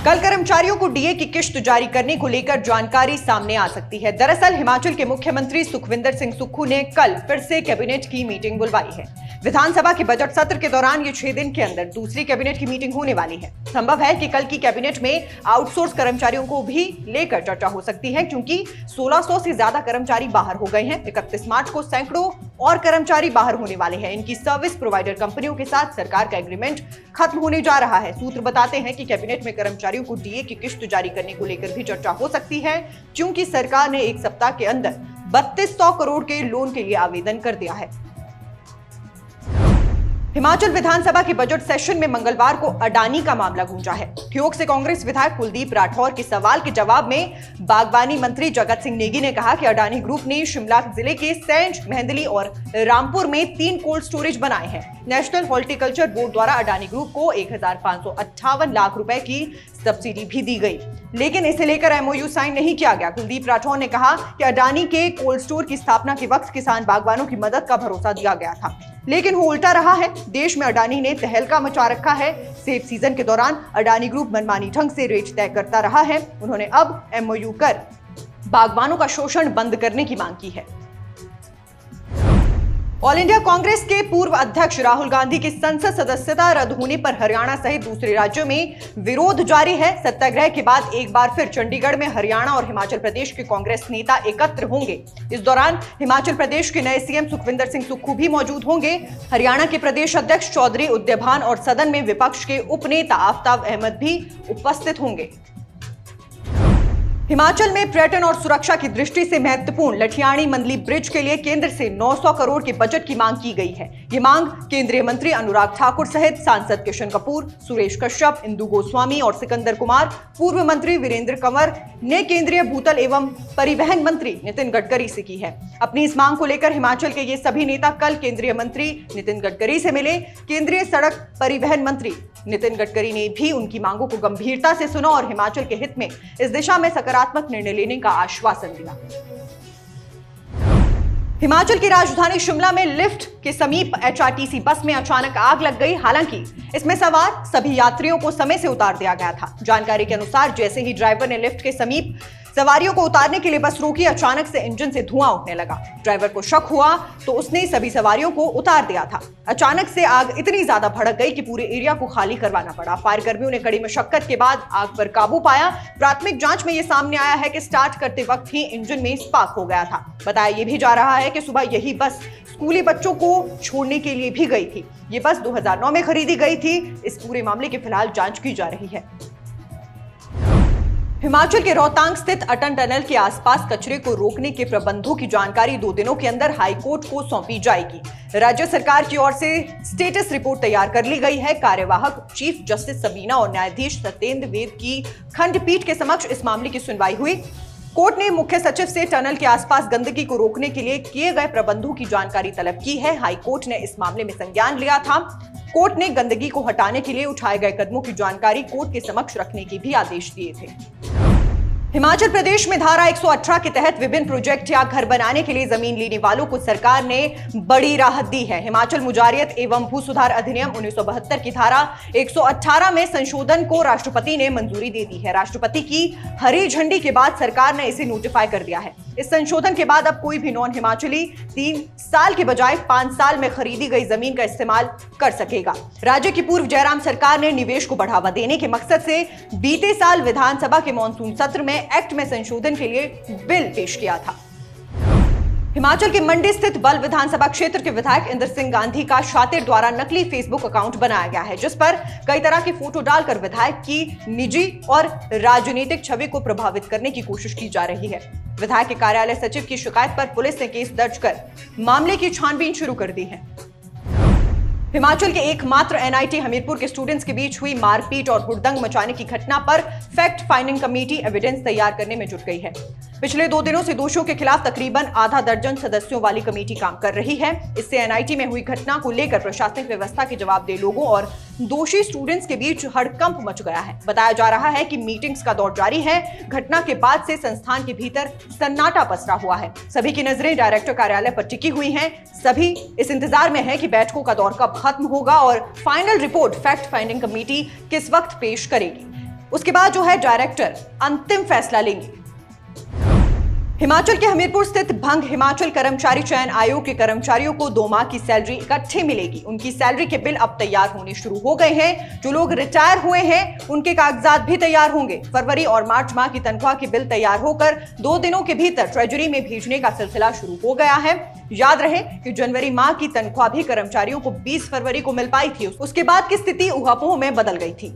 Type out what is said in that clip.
कल कर्मचारियों को डीए की किश्त जारी करने को लेकर जानकारी सामने आ सकती है। दरअसल हिमाचल के मुख्यमंत्री सुखविंदर सिंह सुक्खू ने कल फिर से कैबिनेट की मीटिंग बुलवाई है। विधानसभा के बजट सत्र के दौरान ये 6 दिन के अंदर दूसरी कैबिनेट की मीटिंग होने वाली है। संभव है कि कल की कैबिनेट में आउटसोर्स कर्मचारियों को भी लेकर चर्चा हो सकती है, क्योंकि 1600 से ज्यादा कर्मचारी बाहर हो गए हैं। 31 मार्च को सैकड़ों और कर्मचारी बाहर होने वाले हैं। इनकी सर्विस प्रोवाइडर कंपनियों के साथ सरकार का एग्रीमेंट खत्म होने जा रहा है। सूत्र बताते हैं कि कैबिनेट में कर्मचारियों को डीए की किश्त जारी करने को लेकर भी चर्चा हो सकती है, क्योंकि सरकार ने एक सप्ताह के अंदर 3200 करोड़ के लोन के लिए आवेदन कर दिया है। हिमाचल विधानसभा के बजट सेशन में मंगलवार को अडानी का मामला गूंजा है। ठियोग से कांग्रेस विधायक कुलदीप राठौर के सवाल के जवाब में बागवानी मंत्री जगत सिंह नेगी ने कहा कि अडानी ग्रुप ने शिमला जिले के सैंज, मेहंदली और रामपुर में 3 कोल्ड स्टोरेज बनाए हैं। नेशनल हॉर्टिकल्चर बोर्ड द्वारा अडानी ग्रुप को 1558 लाख रुपए की सब्सिडी भी दी गई, लेकिन इसे लेकर एमओयू साइन नहीं किया गया। कुलदीप राठौर ने कहा कि अडानी के कोल्ड स्टोर की स्थापना के वक्त किसान बागवानों की मदद का भरोसा दिया गया था, लेकिन वो उल्टा रहा है। देश में अडानी ने तहलका मचा रखा है। सेब सीजन के दौरान अडानी ग्रुप मनमानी ढंग से रेट तय करता रहा है। उन्होंने अब एमओयू कर बागवानों का शोषण बंद करने की मांग की है। ऑल इंडिया कांग्रेस के पूर्व अध्यक्ष राहुल गांधी की संसद सदस्यता रद्द होने पर हरियाणा सहित दूसरे राज्यों में विरोध जारी है। सत्याग्रह के बाद एक बार फिर चंडीगढ़ में हरियाणा और हिमाचल प्रदेश के कांग्रेस नेता एकत्र होंगे। इस दौरान हिमाचल प्रदेश के नए सीएम सुखविंदर सिंह सुक्खू भी मौजूद होंगे। हरियाणा के प्रदेश अध्यक्ष चौधरी उद्यभान और सदन में विपक्ष के उपनेता आफ्ताब अहमद भी उपस्थित होंगे। हिमाचल में पर्यटन और सुरक्षा की दृष्टि से महत्वपूर्ण लठियाणी मंदली ब्रिज के लिए केंद्र से 900 करोड़ के बजट की मांग की गई है। ये मांग केंद्रीय मंत्री अनुराग ठाकुर सहित सांसद किशन कपूर, सुरेश कश्यप, इंदु गोस्वामी और सिकंदर कुमार, पूर्व मंत्री वीरेंद्र कंवर ने केंद्रीय भूतल एवं परिवहन मंत्री नितिन गडकरी से की है। अपनी इस मांग को लेकर हिमाचल के ये सभी नेता कल केंद्रीय मंत्री नितिन गडकरी से मिले। केंद्रीय सड़क परिवहन मंत्री नितिन गडकरी ने भी उनकी मांगों को गंभीरता से सुना और हिमाचल के हित में इस दिशा में सकारात्मक निर्णय लेने का आश्वासन दिया। हिमाचल की राजधानी शिमला में लिफ्ट के समीप एचआरटीसी बस में अचानक आग लग गई। हालांकि इसमें सवार सभी यात्रियों को समय से उतार दिया गया था। जानकारी के अनुसार जैसे ही ड्राइवर ने लिफ्ट के समीप सवारियों को उतारने के लिए बस रोकी, अचानक से इंजन से धुआं उठने लगा। ड्राइवर को शक हुआ तो उसने सभी सवारियों को उतार दिया था। अचानक से आग इतनी ज्यादा भड़क गई कि पूरे एरिया को खाली करवाना पड़ा। फायर कर्मियों ने कड़ी मशक्कत के बाद आग पर काबू पाया। प्राथमिक जांच में यह सामने आया है कि स्टार्ट करते वक्त ही इंजन में स्पार्क हो गया था। बताया यह भी जा रहा है कि सुबह यही बस स्कूली बच्चों को छोड़ने के लिए भी गई थी। ये बस 2009 में खरीदी गई थी। इस पूरे मामले की फिलहाल जांच की जा रही है। हिमाचल के रोहतांग स्थित अटल टनल के आसपास कचरे को रोकने के प्रबंधों की जानकारी 2 दिनों के अंदर हाईकोर्ट को सौंपी जाएगी। राज्य सरकार की ओर से स्टेटस रिपोर्ट तैयार कर ली गई है। कार्यवाहक चीफ जस्टिस सबीना और न्यायाधीश सत्येंद्र वेद की खंडपीठ के समक्ष इस मामले की सुनवाई हुई। कोर्ट ने मुख्य सचिव से टनल के आसपास गंदगी को रोकने के लिए किए गए प्रबंधों की जानकारी तलब की है। हाईकोर्ट ने इस मामले में संज्ञान लिया था। कोर्ट ने गंदगी को हटाने के लिए उठाए गए कदमों की जानकारी कोर्ट के समक्ष रखने के भी आदेश दिए थे। हिमाचल प्रदेश में धारा 118 के तहत विभिन्न प्रोजेक्ट या घर बनाने के लिए जमीन लेने वालों को सरकार ने बड़ी राहत दी है। हिमाचल मुजारियत एवं भू सुधार अधिनियम 1972 की धारा 118 में संशोधन को राष्ट्रपति ने मंजूरी दे दी है। राष्ट्रपति की हरी झंडी के बाद सरकार ने इसे नोटिफाई कर दिया है। इस संशोधन के बाद अब कोई भी नॉन हिमाचली 3 साल के बजाय 5 साल में खरीदी गई जमीन का इस्तेमाल कर सकेगा। राज्य की पूर्व जयराम सरकार ने निवेश को बढ़ावा देने के मकसद से बीते साल विधानसभा के मॉनसून सत्र में एक्ट में संशोधन के लिए बिल पेश किया था। हिमाचल के मंडी स्थित बल विधानसभा क्षेत्र के विधायक इंद्र सिंह गांधी का शातिर द्वारा नकली फेसबुक अकाउंट बनाया गया है, जिस पर कई तरह की फोटो डालकर विधायक की निजी और राजनीतिक छवि को प्रभावित करने की कोशिश की जा रही है। विधायक के कार्यालय सचिव की शिकायत पर पुलिस ने केस दर्ज कर मामले की छानबीन शुरू कर दी है। हिमाचल के एकमात्र एनआईटी हमीरपुर के स्टूडेंट्स के बीच हुई मारपीट और हुड़दंग मचाने की घटना पर फैक्ट फाइंडिंग कमेटी एविडेंस तैयार करने में जुट गई है। पिछले 2 दिनों से दोषियों के खिलाफ तकरीबन आधा दर्जन सदस्यों वाली कमेटी काम कर रही है। इससे एनआईटी में हुई घटना को लेकर प्रशासनिक व्यवस्था के जवाबदेह लोगों और दोषी स्टूडेंट्स के बीच हड़कंप मच गया है। बताया जा रहा है कि मीटिंग्स का दौर जारी है। घटना के बाद से संस्थान के भीतर सन्नाटा पसरा हुआ है। सभी की नजरें डायरेक्टर कार्यालय पर टिकी हुई हैं। सभी इस इंतजार में है कि बैठकों का दौर कब खत्म होगा और final report fact finding committee किस वक्त पेश करेगी। उसके बाद जो है डायरेक्टर अंतिम फैसला लेंगे। हिमाचल के हमीरपुर स्थित भंग हिमाचल कर्मचारी चयन आयोग के कर्मचारियों को 2 माह की सैलरी इकट्ठे मिलेगी। उनकी सैलरी के बिल अब तैयार होने शुरू हो गए हैं। जो लोग रिटायर हुए हैं उनके कागजात भी तैयार होंगे। फरवरी और मार्च माह की तनख्वाह के बिल तैयार होकर 2 दिनों के भीतर ट्रेजरी में भेजने का सिलसिला शुरू हो गया है। याद रहे कि जनवरी माह की तनख्वाह भी कर्मचारियों को 20 फरवरी को मिल पाई थी। उसके बाद की स्थिति ऊहापोह में बदल गई थी।